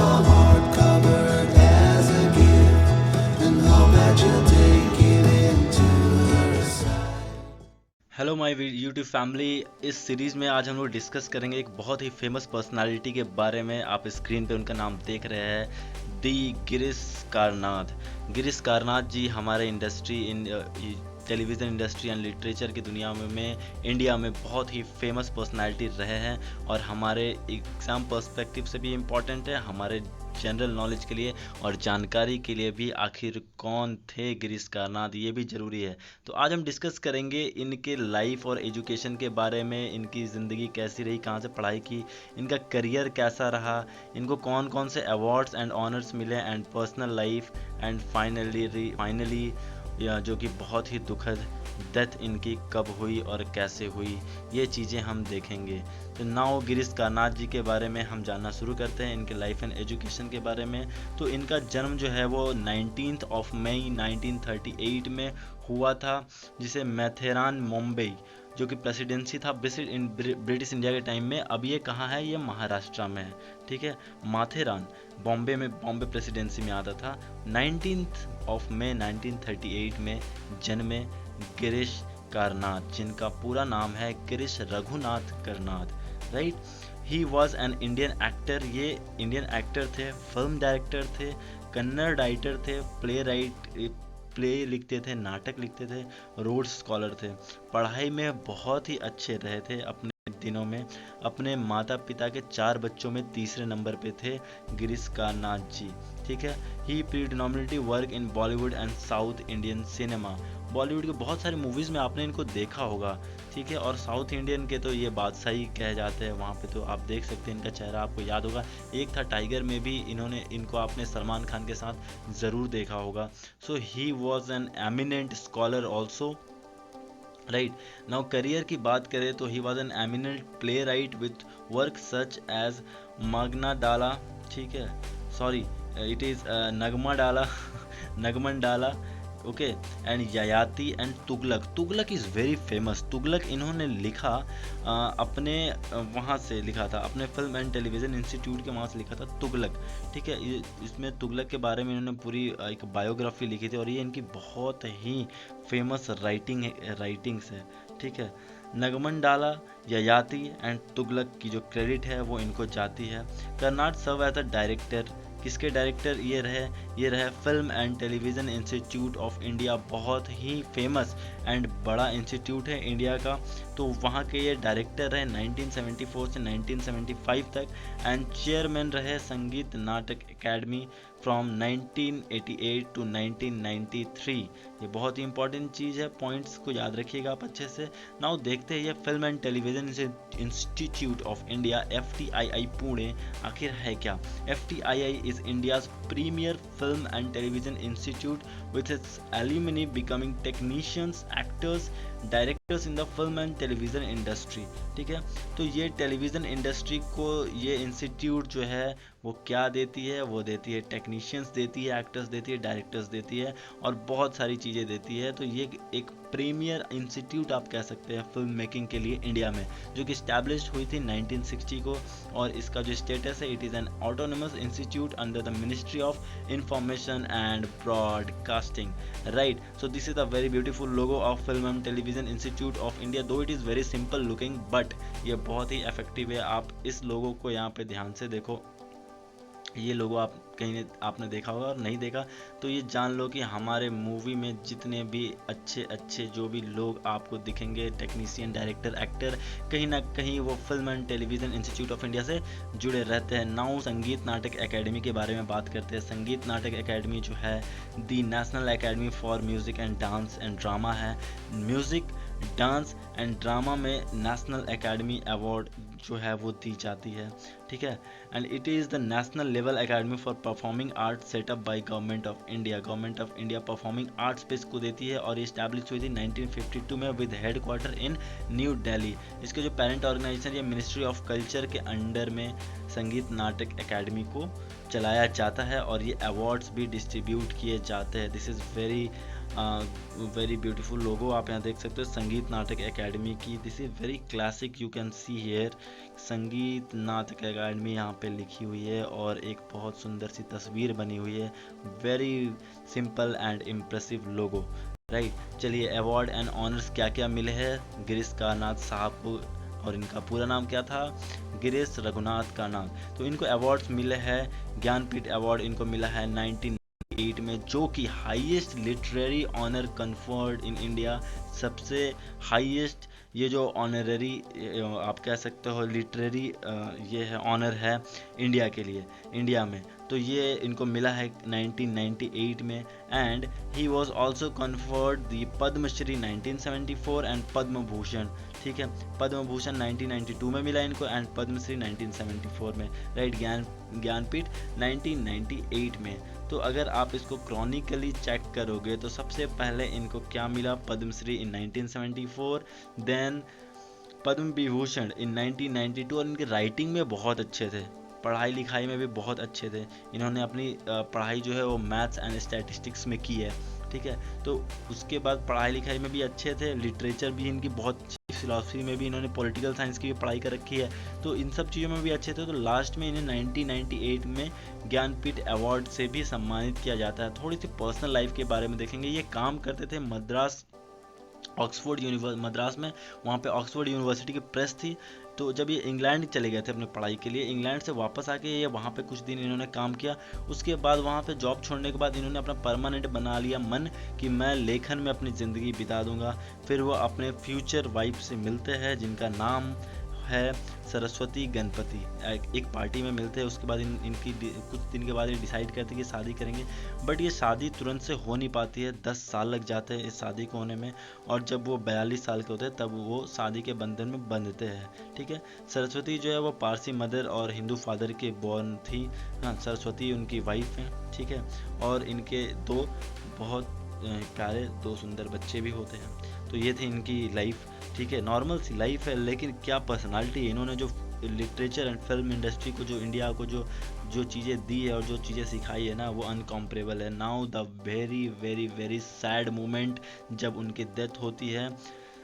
my heart covered as a gift, and hope that you'll take it into her side. Hello my YouTube family. इस series में आज हम लोग discuss करेंगे एक बहुत ही फेमस पर्सनालिटी के बारे में। आप स्क्रीन पे उनका नाम देख रहे हैं, दी गिरीश कार्नाड। गिरीश कार्नाड जी हमारे टेलीविज़न इंडस्ट्री एंड लिटरेचर की दुनिया में इंडिया में बहुत ही फेमस पर्सनालिटी रहे हैं और हमारे एग्ज़ाम पर्सपेक्टिव से भी इम्पॉर्टेंट है, हमारे जनरल नॉलेज के लिए और जानकारी के लिए भी। आखिर कौन थे गिरीश कार्नाड, ये भी ज़रूरी है। तो आज हम डिस्कस करेंगे इनके लाइफ और एजुकेशन के बारे में, इनकी ज़िंदगी कैसी रही, कहाँ से पढ़ाई की, इनका करियर कैसा रहा, इनको कौन कौन से अवार्ड्स एंड ऑनर्स मिले, and personal life, and finally या जो कि बहुत ही दुखद डेथ इनकी कब हुई और कैसे हुई, ये चीज़ें हम देखेंगे। तो नाउ गिरीश कार्नाड जी के बारे में हम जानना शुरू करते हैं, इनके लाइफ एंड एजुकेशन के बारे में। तो इनका जन्म जो है वो 19 मई 1938 में हुआ था, जिसे मैथेरान मुंबई, जो कि प्रेसिडेंसी था ब्रिटिश इंडिया के टाइम में। अब ये कहाँ है, ये महाराष्ट्र में है, ठीक है। माथेरान बॉम्बे प्रेसिडेंसी में आता था। 19 मई 1938 में जन्मे गिरीश कार्नाड, जिनका पूरा नाम है Girish Raghunath Karnad, right. He was an Indian actor, ये इंडियन एक्टर थे, फिल्म डायरेक्टर थे, कन्नड़ राइटर थे, प्ले लिखते थे, नाटक लिखते थे, रोड्स स्कॉलर थे। पढ़ाई में बहुत ही अच्छे रहे थे अपने दिनों में। अपने माता पिता के 4 बच्चों में तीसरे नंबर पे थे गिरीश कार्नाड जी, ठीक है। He predominantly work in Bollywood and south Indian cinema. Bollywood के बहुत सारी मूवीज़ में आपने इनको देखा होगा, ठीक है। और साउथ इंडियन के तो ये बादशाही कहे जाते हैं, वहाँ पे तो आप देख सकते हैं, इनका चेहरा आपको याद होगा। एक था टाइगर में भी इनको आपने सलमान खान के साथ ज़रूर देखा होगा। So he was an eminent scholar also, right. Now career की बात करें तो he was an eminent playwright with work such as Maganadala, ठीक है, sorry it is Nagmadala Nagamandala, okay, and Yayati and Tughlaq is very famous. Tughlaq इन्होंने लिखा अपने वहाँ से लिखा था, अपने फिल्म एंड टेलीविज़न इंस्टीट्यूट के वहाँ से लिखा था तुगलक, ठीक है। इसमें तुगलक के बारे में इन्होंने पूरी एक बायोग्राफी लिखी थी और ये इनकी बहुत ही फेमस राइटिंग्स है, ठीक है। नगमंडाला, ययाति एंड तुगलक की जो क्रेडिट है वो इनको जाती है। Karnad serve as a director, किसके डायरेक्टर ये रहे film and television institute of India, बहुत ही फेमस एंड बड़ा इंस्टीट्यूट है इंडिया का। तो वहाँ के ये डायरेक्टर रहे 1974 से 1975 तक, एंड चेयरमैन रहे संगीत नाटक एकेडमी फ्रॉम 1988 टू 1993। ये बहुत ही इंपॉर्टेंट चीज़ है, पॉइंट्स को याद रखिएगा आप अच्छे से। नाउ देखते हैं ये film and television institute of India FTII Pune आखिर है क्या। FTII is India's premier film and television institute, with its alumni becoming technicians, actors, directors in the film and television industry, ठीक है। तो ये टेलीविज़न इंडस्ट्री को ये इंस्टीट्यूट जो है वो क्या देती है, वो देती है टेक्नीशियंस देती है, एक्टर्स देती है, डायरेक्टर्स देती है और बहुत सारी चीज़ें देती है। तो ये एक प्रीमियर इंस्टीट्यूट आप कह सकते हैं फिल्म मेकिंग के लिए इंडिया में, जो कि इस्टेब्लिश हुई थी 1960 को। और इसका जो स्टेटस है, it is an autonomous institute under the ministry of information and broadcasting, right. So this is a very beautiful logo of film and television institute of India, though it is very simple looking, but ये बहुत ही effective है। आप इस लोगो को यहाँ पे ध्यान से देखो, ये लोगो आप कहीं आपने देखा होगा, और नहीं देखा तो ये जान लो कि हमारे मूवी में जितने भी अच्छे अच्छे जो भी लोग आपको दिखेंगे, टेक्नीशियन, डायरेक्टर, एक्टर, कहीं ना कहीं वो film and television institute of India से जुड़े रहते हैं। नाउ संगीत नाटक एकेडमी के बारे में बात करते हैं। संगीत नाटक एकेडमी जो है the national academy for music and dance and drama है। म्यूज़िक, डांस एंड ड्रामा में नेशनल एकेडमी अवार्ड जो है वो दी जाती है, ठीक है। And it is the national level academy for performing art set up by government of India. Government of India performing arts पे इसको देती है और ये इस्टेब्लिश हुई थी 1952 में with head quarter in new Delhi. इसके जो पेरेंट ऑर्गेनाइजेशन ये मिनिस्ट्री ऑफ कल्चर के अंडर में संगीत नाटक एकेडमी को चलाया जाता है और ये अवार्ड्स भी डिस्ट्रीब्यूट किए जाते हैं। This is very very beautiful logo आप यहाँ देख सकते हो, संगीत नाटक एकेडमी की। This is very classic, you can see here Sangeet Natak academy यहाँ पे लिखी हुई है, और एक बहुत सुंदर सी तस्वीर बनी हुई है। Very simple and impressive logo, right. चलिए, अवार्ड एंड ऑनर्स क्या क्या मिले हैं गिरीश कारनाथ साहब को, और इनका पूरा नाम क्या था, गिरीश रघुनाथ कारनाथ। तो इनको अवार्ड्स मिले हैं, ज्ञानपीठ अवार्ड इनको मिला है 1998 में, जो कि highest literary honour conferred in India. सबसे हाईएस्ट ये जो ऑनररी आप कह सकते हो लिटरेरी ये है ऑनर है इंडिया के लिए, इंडिया में। तो ये इनको मिला है 1998 में। And he was also conferred the Padmashri 1974 and Padma Bhushan, ठीक है। पद्म भूषण 1992 में मिला इनको, एंड पद्मश्री 1974 में, राइट। ज्ञानपीठ 1998 में। तो अगर आप इसको क्रॉनिकली चेक करोगे तो सबसे पहले इनको क्या मिला, पद्मश्री इन 1974, देन पद्म विभूषण इन 1992। और इनके राइटिंग में बहुत अच्छे थे, पढ़ाई लिखाई में भी बहुत अच्छे थे। इन्होंने अपनी पढ़ाई जो है वो मैथ्स एंड स्टैटिस्टिक्स में की है, ठीक है। तो उसके बाद पढ़ाई लिखाई में भी अच्छे थे, लिटरेचर भी इनकी बहुत, फिलॉसफी में भी इन्होंने पॉलिटिकल साइंस की भी पढ़ाई कर रखी है, तो इन सब चीज़ों में भी अच्छे थे। तो लास्ट में इन्हें 1998 में ज्ञानपीठ अवार्ड से भी सम्मानित किया जाता है। थोड़ी सी पर्सनल लाइफ के बारे में देखेंगे। ये काम करते थे मद्रास मद्रास में, वहाँ पे ऑक्सफोर्ड यूनिवर्सिटी की प्रेस थी। तो जब ये इंग्लैंड चले गए थे अपने पढ़ाई के लिए, इंग्लैंड से वापस आके ये वहाँ पे कुछ दिन इन्होंने काम किया। उसके बाद वहाँ पे जॉब छोड़ने के बाद इन्होंने अपना परमानेंट बना लिया मन कि मैं लेखन में अपनी ज़िंदगी बिता दूंगा। फिर वो अपने फ्यूचर वाइफ से मिलते हैं जिनका नाम है सरस्वती गणपति, एक पार्टी में मिलते हैं। उसके बाद इनकी कुछ दिन के बाद ये डिसाइड करते हैं कि शादी करेंगे, बट ये शादी तुरंत से हो नहीं पाती है, 10 साल लग जाते हैं इस शादी को होने में। और जब वो 42 साल के होते हैं तब वो शादी के बंधन में बंधते हैं, ठीक है। सरस्वती जो है वो पारसी मदर और हिंदू फादर के बॉर्न थी, हाँ। सरस्वती उनकी वाइफ हैं, ठीक है। और इनके दो बहुत प्यारे, दो सुंदर बच्चे भी होते हैं। तो ये थी इनकी लाइफ, ठीक है। नॉर्मल सी लाइफ है, लेकिन क्या पर्सनालिटी है। इन्होंने जो लिटरेचर एंड फिल्म इंडस्ट्री को, जो इंडिया को जो चीज़ें दी है और जो चीज़ें सिखाई है ना, वो अनकॉम्परेबल है। Now the very very very sad moment जब उनकी डेथ होती है,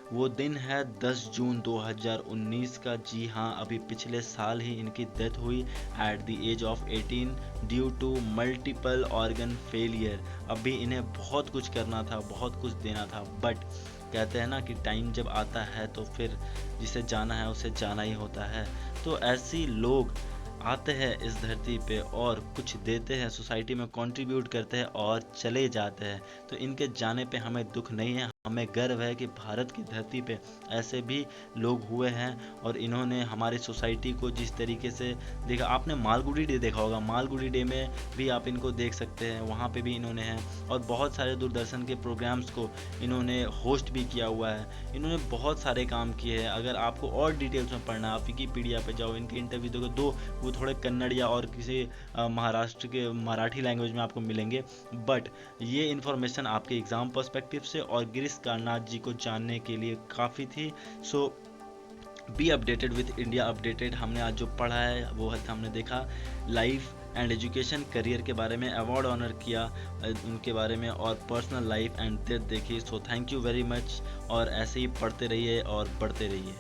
वो दिन है 10 जून 2019 का। जी हाँ, अभी पिछले साल ही इनकी डेथ हुई at the age of 18 due to multiple organ failure. अभी इन्हें बहुत कुछ करना था, बहुत कुछ देना था, बट कहते हैं ना कि टाइम जब आता है तो फिर जिसे जाना है उसे जाना ही होता है। तो ऐसी लोग आते हैं इस धरती पे और कुछ देते हैं, सोसाइटी में कंट्रीब्यूट करते हैं और चले जाते हैं। तो इनके जाने पे हमें दुख नहीं है, हमें गर्व है कि भारत की धरती पे ऐसे भी लोग हुए हैं और इन्होंने हमारी सोसाइटी को जिस तरीके से देखा। आपने मालगुडी डे देखा होगा, मालगुडी डे में भी आप इनको देख सकते हैं, वहाँ पे भी इन्होंने हैं। और बहुत सारे दूरदर्शन के प्रोग्राम्स को इन्होंने होस्ट भी किया हुआ है। इन्होंने बहुत सारे काम किए हैं। अगर आपको और डिटेल्स में पढ़ना है, आप विकीपीडिया पे जाओ, इनके इंटरव्यू देखो। दो वो थोड़े कन्नड़िया और किसी महाराष्ट्र के मराठी लैंग्वेज में आपको मिलेंगे, बट ये इन्फॉर्मेशन आपके एग्ज़ाम पर्सपेक्टिव से और गिरीश कारनाथ जी को जानने के लिए काफ़ी थी। So be updated with India updated. हमने आज जो पढ़ा है वो हमने देखा लाइफ एंड एजुकेशन, करियर के बारे में, अवार्ड ऑनर किया उनके बारे में, और पर्सनल लाइफ एंड डेथ देखी। So thank you very much, और ऐसे ही पढ़ते रहिए और बढ़ते रहिए।